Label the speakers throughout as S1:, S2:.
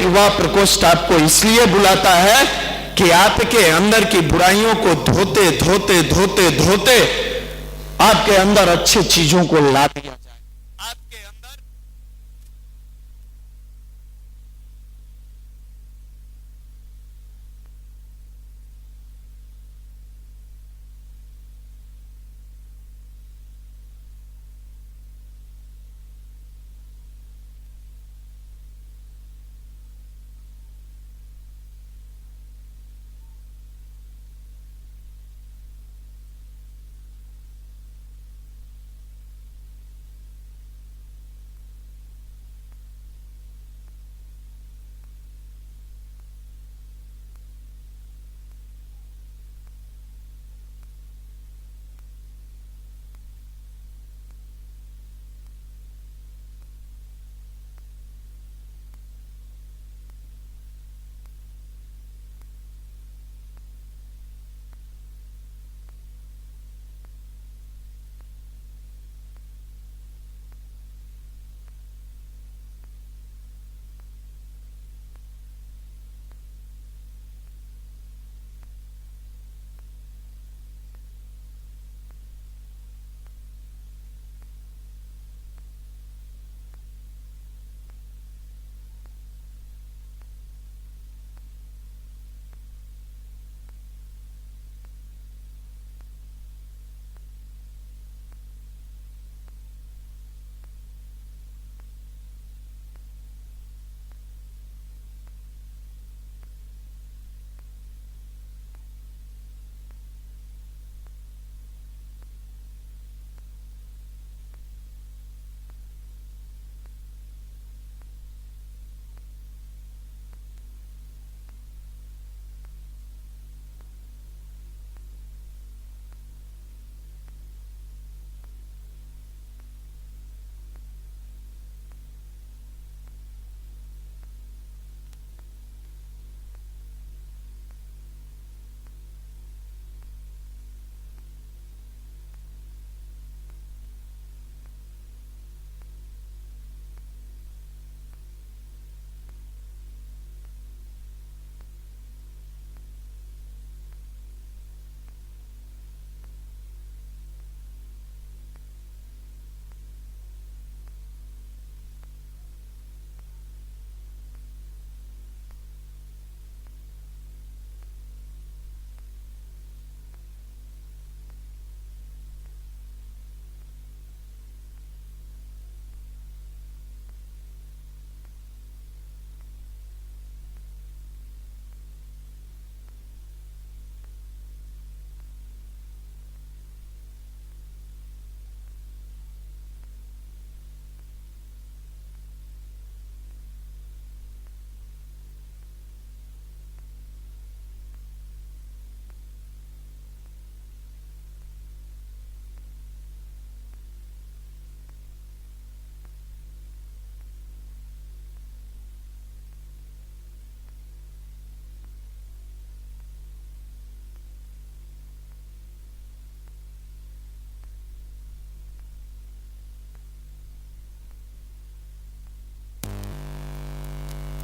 S1: युवा प्रकोष्ठ आपको इसलिए बुलाता है कि आपके अंदर की बुराइयों को धोते धोते धोते धोते आपके अंदर अच्छी चीजों को ला दिया जाए। आपके अंदर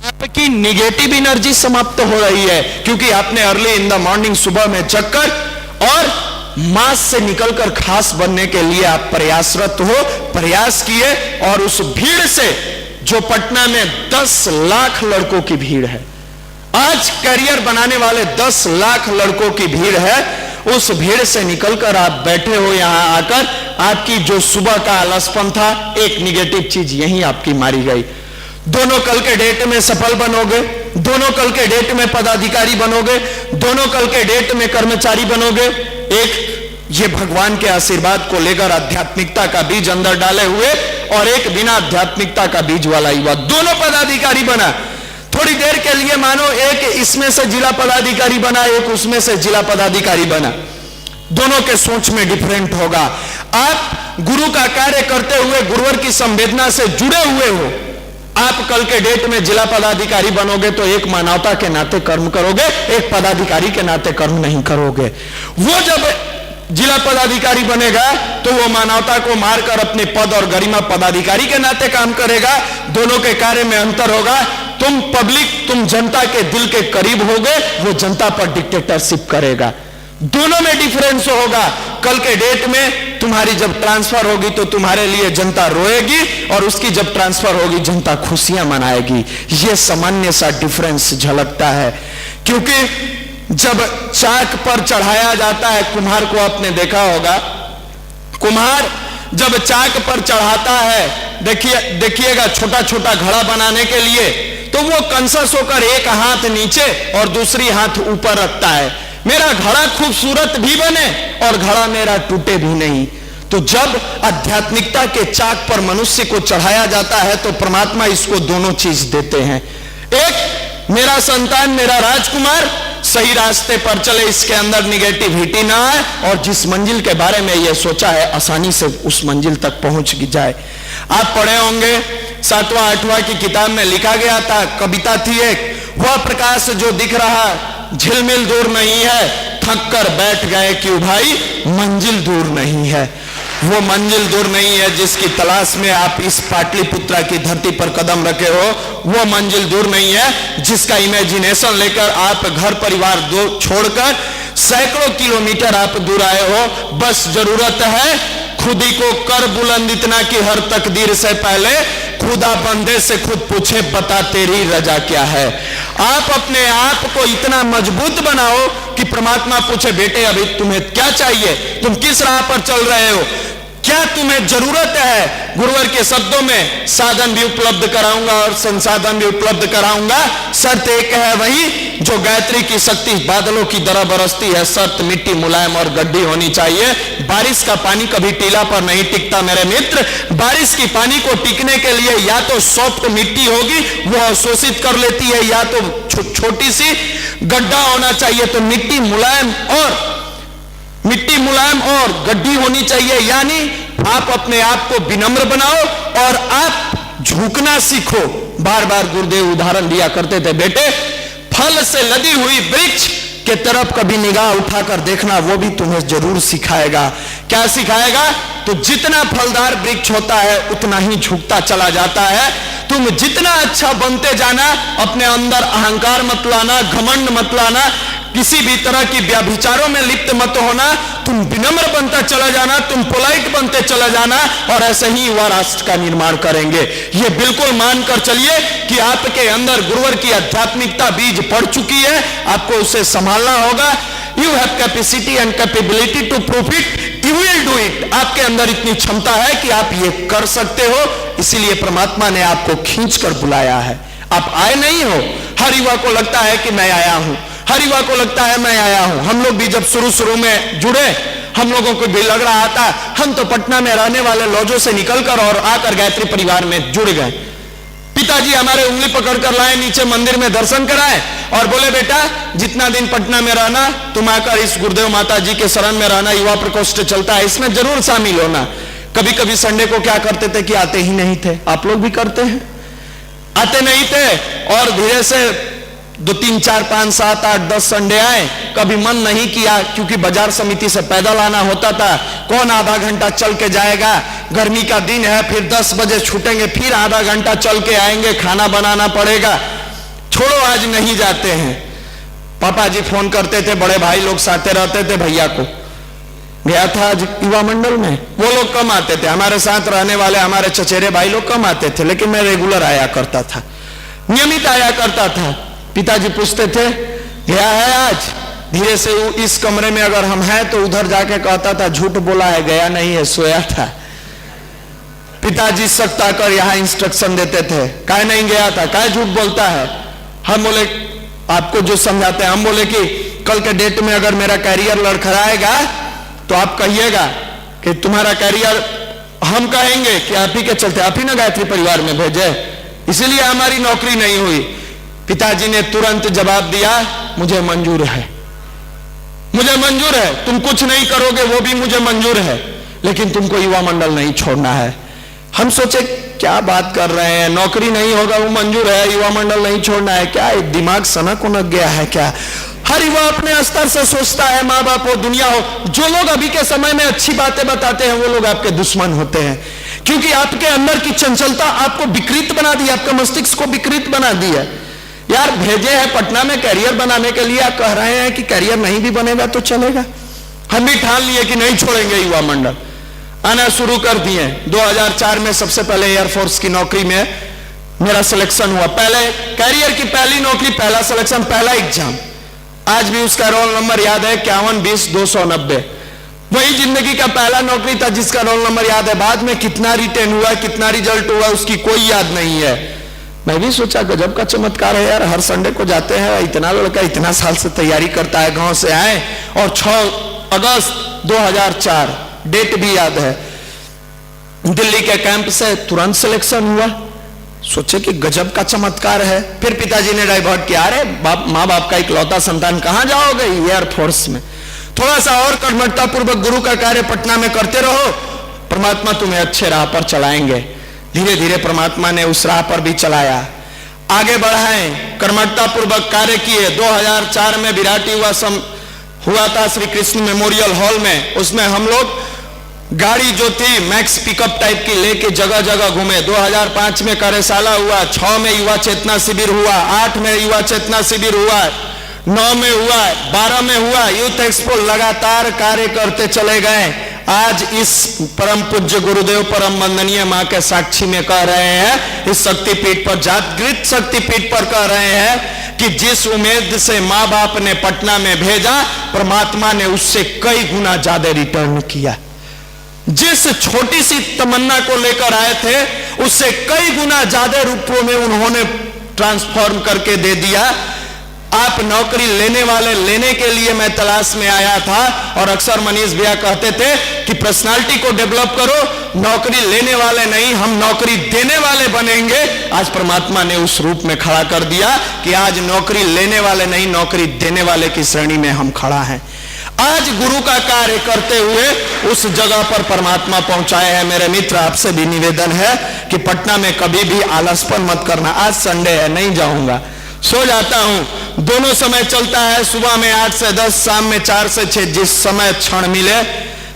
S1: आपकी निगेटिव एनर्जी समाप्त हो रही है, क्योंकि आपने अर्ली इन द मॉर्निंग सुबह में जगकर और मास से निकलकर खास बनने के लिए आप प्रयासरत हो, प्रयास किए। और उस भीड़ से जो पटना में 10 लाख लड़कों की भीड़ है, आज करियर बनाने वाले 10 लाख लड़कों की भीड़ है, उस भीड़ से निकलकर आप बैठे हो यहां आकर। आपकी जो सुबह का आलसपन था, एक निगेटिव चीज यही आपकी मारी गई। दोनों कल के डेट में सफल बनोगे, दोनों कल के डेट में पदाधिकारी बनोगे, दोनों कल के डेट में कर्मचारी बनोगे। एक ये भगवान के आशीर्वाद को लेकर आध्यात्मिकता का बीज अंदर डाले हुए, और एक बिना आध्यात्मिकता का बीज वाला युवा, दोनों पदाधिकारी बना। थोड़ी देर के लिए मानो एक इसमें से जिला पदाधिकारी बना, एक उसमें से जिला पदाधिकारी बना, दोनों के सोच में डिफरेंट होगा। आप गुरु का कार्य करते हुए गुरुवर की संवेदना से जुड़े हुए हो। आप कल के डेट में जिला पदाधिकारी बनोगे तो एक मानवता के नाते कर्म करोगे, एक पदाधिकारी के नाते कर्म नहीं करोगे। वो जब जिला पदाधिकारी बनेगा तो वो मानवता को मारकर अपने पद और गरिमा पदाधिकारी के नाते काम करेगा, दोनों के कार्य में अंतर होगा। तो तुम पब्लिक, तुम जनता के दिल के करीब होगे, वो जनता पर डिक्टेटरशिप करेगा। दोनों में डिफरेंस होगा। कल के डेट में तुम्हारी जब ट्रांसफर होगी तो तुम्हारे लिए जनता रोएगी, और उसकी जब ट्रांसफर होगी जनता खुशियां मनाएगी। यह सामान्य सा डिफरेंस झलकता है। क्योंकि जब चाक पर चढ़ाया जाता है, कुम्हार को आपने देखा होगा, कुम्हार जब चाक पर चढ़ाता है, देखिएगा छोटा छोटा घड़ा बनाने के लिए, तो वो कंसस होकर एक हाथ नीचे और दूसरी हाथ ऊपर रखता है, मेरा घड़ा खूबसूरत भी बने और घड़ा मेरा टूटे भी नहीं। तो जब आध्यात्मिकता के चाक पर मनुष्य को चढ़ाया जाता है तो परमात्मा इसको दोनों चीज देते हैं। एक, मेरा संतान, मेरा राजकुमार सही रास्ते पर चले, इसके अंदर निगेटिविटी ना आए, और जिस मंजिल के बारे में यह सोचा है आसानी से उस मंजिल तक पहुंच जाए। आप पढ़े होंगे 7वां 8वां की किताब में लिखा गया था, कविता थी एक, वह प्रकाश जो दिख रहा झिलमिल दूर नहीं है, थक कर बैठ गए क्यों भाई, मंजिल दूर नहीं है। वो मंजिल दूर नहीं है जिसकी तलाश में आप इस पाटलिपुत्रा की धरती पर कदम रखे हो, वो मंजिल दूर नहीं है जिसका इमेजिनेशन लेकर आप घर परिवार छोड़कर सैकड़ों किलोमीटर आप दूर आए हो। बस जरूरत है खुदी को कर बुलंद इतना कि हर तकदीर से पहले खुदा बंदे से खुद पूछे बता तेरी रजा क्या है। आप अपने आप को इतना मजबूत बनाओ कि परमात्मा पूछे बेटे अभी तुम्हें क्या चाहिए, तुम किस राह पर चल रहे हो, क्या तुम्हें जरूरत है। गुरुवर के शब्दों में साधन भी उपलब्ध कराऊंगा और संसाधन भी उपलब्ध कराऊंगा, शर्त एक है वही जो गायत्री की शक्ति बादलों की तरह बरसती है। शर्त मिट्टी मुलायम और गड्ढी होनी चाहिए। बारिश का पानी कभी टीला पर नहीं टिकता मेरे मित्र। बारिश की पानी को टिकने के लिए या तो सॉफ्ट मिट्टी होगी, वो अवशोषित कर लेती है, या तो छोटी सी गड्ढा होना चाहिए। तो मिट्टी मुलायम और गड्ढी होनी चाहिए। यानी आप अपने आप को विनम्र बनाओ और आप झुकना सीखो। बार बार गुरुदेव उदाहरण दिया करते थे, बेटे फल से लदी हुई वृक्ष के तरफ कभी निगाह उठाकर देखना, वो भी तुम्हें जरूर सिखाएगा। क्या सिखाएगा? तो जितना फलदार वृक्ष होता है उतना ही झुकता चला जाता है। तुम जितना अच्छा बनते जाना, अपने अंदर अहंकार मत लाना, घमंड मत लाना, किसी भी तरह की व्याभिचारों में लिप्त मत होना, तुम विनम्र बनता चला जाना, तुम पोलाइट बनते चला जाना, और ऐसे ही युवा राष्ट्र का निर्माण करेंगे। ये बिल्कुल मानकर चलिए कि आपके अंदर गुरुवर की आध्यात्मिकता बीज पड़ चुकी है, आपको उसे संभालना होगा। You have capacity and capability to prove it, you will do it. आपके अंदर इतनी क्षमता है कि आप ये कर सकते हो, इसीलिए परमात्मा ने आपको खींच कर बुलाया है। आप आए नहीं हो। हर युवा को लगता है कि मैं आया हूं, हर युवा को लगता है मैं आया हूं। हम लोग भी जब शुरू में जुड़े, हम लोगों को भी लग रहा था हम तो पटना में रहने वाले लॉजों से निकलकर और आकर गायत्री परिवार में जुड़ गए। पिताजी हमारे उंगली पकड़कर लाए, नीचे मंदिर में दर्शन कराए और बोले बेटा जितना दिन पटना में रहना तुम आकर इस गुरुदेव माता जी के शरण में रहना, युवा प्रकोष्ठ चलता है, इसमें जरूर शामिल होना। कभी कभी संडे को क्या करते थे कि आते ही नहीं थे। आप लोग भी करते हैं, आते नहीं थे, और धीरे से 2 3 4 5 7 8 10 संडे आए, कभी मन नहीं किया क्योंकि बाजार समिति से पैदल आना होता था। कौन आधा घंटा चल के जाएगा, गर्मी का दिन है, फिर 10 बजे छूटेंगे, फिर आधा घंटा चल के आएंगे, खाना बनाना पड़ेगा, छोड़ो आज नहीं जाते हैं। पापा जी फोन करते थे, बड़े भाई लोग साथे रहते थे, भैया को गया था आज युवा मंडल में, वो लोग कम आते थे, हमारे साथ रहने वाले हमारे चचेरे भाई लोग कम आते थे, लेकिन मैं रेगुलर आया करता था, नियमित आया करता था। पिताजी पूछते थे गया है आज, धीरे से इस कमरे में अगर हम हैं तो उधर जाके कहता था झूठ बोला है, गया नहीं है, सोया था। पिताजी सख्त आकर यहां इंस्ट्रक्शन देते थे, काहे नहीं गया था, काहे झूठ बोलता है। हम बोले आपको जो समझाते हैं, हम बोले कि कल के डेट में अगर मेरा कैरियर लड़खड़ाएगा तो आप कहिएगा कि तुम्हारा कैरियर, हम कहेंगे कि आप ही के चलते आप ही ना गायत्री परिवार में भेजे, इसीलिए हमारी नौकरी नहीं हुई। पिताजी ने तुरंत जवाब दिया, मुझे मंजूर है, मुझे मंजूर है, तुम कुछ नहीं करोगे वो भी मुझे मंजूर है, लेकिन तुमको युवा मंडल नहीं छोड़ना है। हम सोचे क्या बात कर रहे हैं, नौकरी नहीं होगा वो मंजूर है, युवा मंडल नहीं छोड़ना है, क्या दिमाग सनक उनक गया है क्या। हर युवा अपने स्तर से सोचता है, माँ बाप हो, दुनिया हो, जो लोग अभी के समय में अच्छी बातें बताते हैं वो लोग आपके दुश्मन होते हैं। क्योंकि आपके अंदर की चंचलता आपको विकृत बना दी, आपका मस्तिष्क को विकृत बना दिया। यार भेजे हैं पटना में कैरियर बनाने के लिए, आप कह रहे हैं कि कैरियर नहीं भी बनेगा तो चलेगा। हम भी ठान लिए कि नहीं छोड़ेंगे, युवा मंडल आना शुरू कर दिए। 2004 में सबसे पहले एयरफोर्स की नौकरी में मेरा सिलेक्शन हुआ। पहले कैरियर की पहली नौकरी, पहला सिलेक्शन, पहला एग्जाम। आज भी उसका रोल नंबर याद है, 51-20-290। वही जिंदगी का पहला नौकरी था जिसका रोल नंबर याद है। बाद में कितना रिटेन हुआ, कितना रिजल्ट हुआ, उसकी कोई याद नहीं है। मैं भी सोचा गजब का चमत्कार है यार, हर संडे को जाते हैं, इतना लड़का इतना साल से तैयारी करता है, गांव से आए और 6 अगस्त 2004 डेट भी याद है, दिल्ली के कैंप से तुरंत सिलेक्शन हुआ। सोचे कि गजब का चमत्कार है। फिर पिताजी ने डाइवर्ट किया, अरे माँ बाप का इकलौता संतान, कहां जाओगे, एयरफोर्स में। थोड़ा सा और कर्मठता पूर्वक गुरु का कार्य पटना में करते रहो, परमात्मा तुम्हें अच्छे राह पर चलाएंगे। धीरे धीरे परमात्मा ने उस राह पर भी चलाया, आगे बढ़ाए, कर्मठता पूर्वक कार्य किए। 2004 में विराट युवा हुआ था श्री कृष्ण मेमोरियल हॉल में। उसमें हम लोग गाड़ी जो थी मैक्स पिकअप टाइप की लेके जगह जगह घूमे। 2005 में कार्यशाला हुआ, 6 में युवा चेतना शिविर हुआ, 8 में युवा चेतना शिविर हुआ, 9 में हुआ, 12 में हुआ यूथ एक्सपो। लगातार कार्य करते चले गए। आज इस परम पूज्य गुरुदेव परम वंदनीय मां के साक्षी में कह रहे हैं, इस शक्तिपीठ पर, जागृत शक्तिपीठ पर कह रहे हैं कि जिस उम्मीद से मां बाप ने पटना में भेजा, परमात्मा ने उससे कई गुना ज्यादा रिटर्न किया। जिस छोटी सी तमन्ना को लेकर आए थे, उससे कई गुना ज्यादा रूपों में उन्होंने ट्रांसफॉर्म करके दे दिया। आप नौकरी लेने वाले लेने के लिए मैं तलाश में आया था, और अक्सर मनीष भैया कहते थे कि पर्सनालिटी को डेवलप करो, नौकरी लेने वाले नहीं, हम नौकरी देने वाले बनेंगे। आज परमात्मा ने उस रूप में खड़ा कर दिया कि आज नौकरी लेने वाले नहीं, नौकरी देने वाले की श्रेणी में हम खड़ा हैं। आज गुरु का कार्य करते हुए उस जगह पर परमात्मा पहुंचाए हैं। मेरे मित्र, आपसे भी निवेदन है कि पटना में कभी भी आलसपन मत करना। आज संडे है, नहीं जाऊंगा, सो जाता हूं। दोनों समय चलता है, सुबह में 8 से 10, शाम में 4 से 6। जिस समय क्षण मिले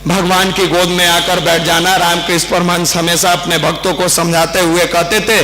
S1: भगवान की गोद में आकर बैठ जाना। रामकृष्ण परमहंस हमेशा अपने भक्तों को समझाते हुए कहते थे,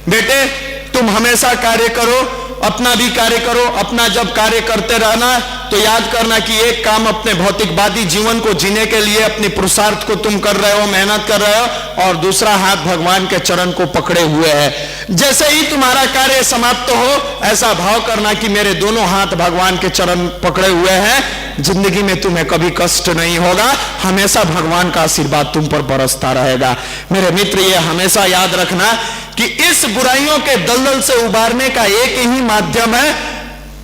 S1: बेटे तुम हमेशा कार्य करो, अपना भी कार्य करो। अपना जब कार्य करते रहना तो याद करना कि एक काम अपने भौतिकवादी जीवन को जीने के लिए अपने पुरुषार्थ को तुम कर रहे हो, मेहनत कर रहे हो, और दूसरा हाथ भगवान के चरण को पकड़े हुए है। जैसे ही तुम्हारा कार्य समाप्त हो, ऐसा भाव करना कि मेरे दोनों हाथ भगवान के चरण पकड़े हुए हैं। जिंदगी में तुम्हें कभी कष्ट नहीं होगा, हमेशा भगवान का आशीर्वाद तुम पर बरसता रहेगा। मेरे मित्र, ये हमेशा याद रखना कि इस बुराइयों के दलदल से उबारने का एक ही माध्यम है,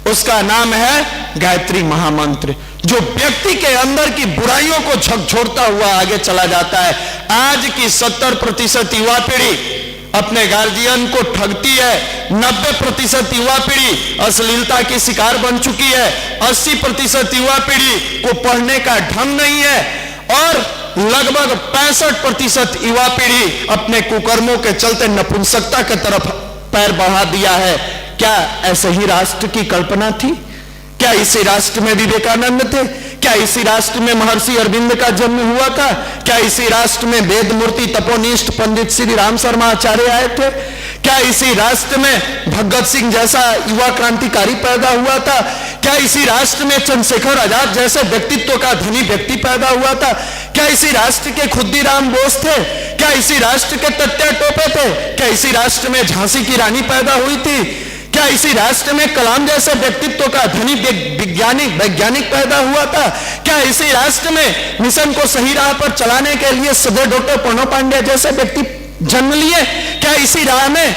S1: उसका नाम है गायत्री महामंत्र, जो व्यक्ति के अंदर की बुराइयों को झकझोरता हुआ आगे चला जाता है। आज की 70% युवा पीढ़ी अपने गार्जियन को ठगती है, 90% युवा पीढ़ी अश्लीलता की शिकार बन चुकी है, 80% युवा पीढ़ी को पढ़ने का ढंग नहीं है, और लगभग 65% युवा पीढ़ी अपने कुकर्मों के चलते नपुंसकता की तरफ पैर बढ़ा दिया है। क्या ऐसे ही राष्ट्र की कल्पना थी? क्या इसी राष्ट्र में विवेकानंद थे? क्या इसी राष्ट्र में महर्षि अरविंद का जन्म हुआ था? क्या इसी राष्ट्र में वेद मूर्ति तपोनिष्ठ पंडित श्री राम शर्मा आचार्य आए थे? क्या इसी राष्ट्र में भगत सिंह जैसा युवा क्रांतिकारी पैदा हुआ था? क्या इसी राष्ट्र में चंद्रशेखर आजाद जैसे व्यक्तित्व का धनी व्यक्ति पैदा हुआ था? क्या इसी राष्ट्र के खुद्दीराम बोस थे? क्या इसी राष्ट्र के तत्या टोपे थे? क्या इसी राष्ट्र में झांसी की रानी पैदा हुई थी? क्या इसी राष्ट्र में कलाम जैसे व्यक्तित्व का धनी वैज्ञानिक पैदा हुआ था? क्या इसी राष्ट्र में मिशन को सही राह पर चलाने के लिए सदैव डॉक्टर प्रणव पांडे जैसे व्यक्ति जन्म लिए? क्या इसी राह में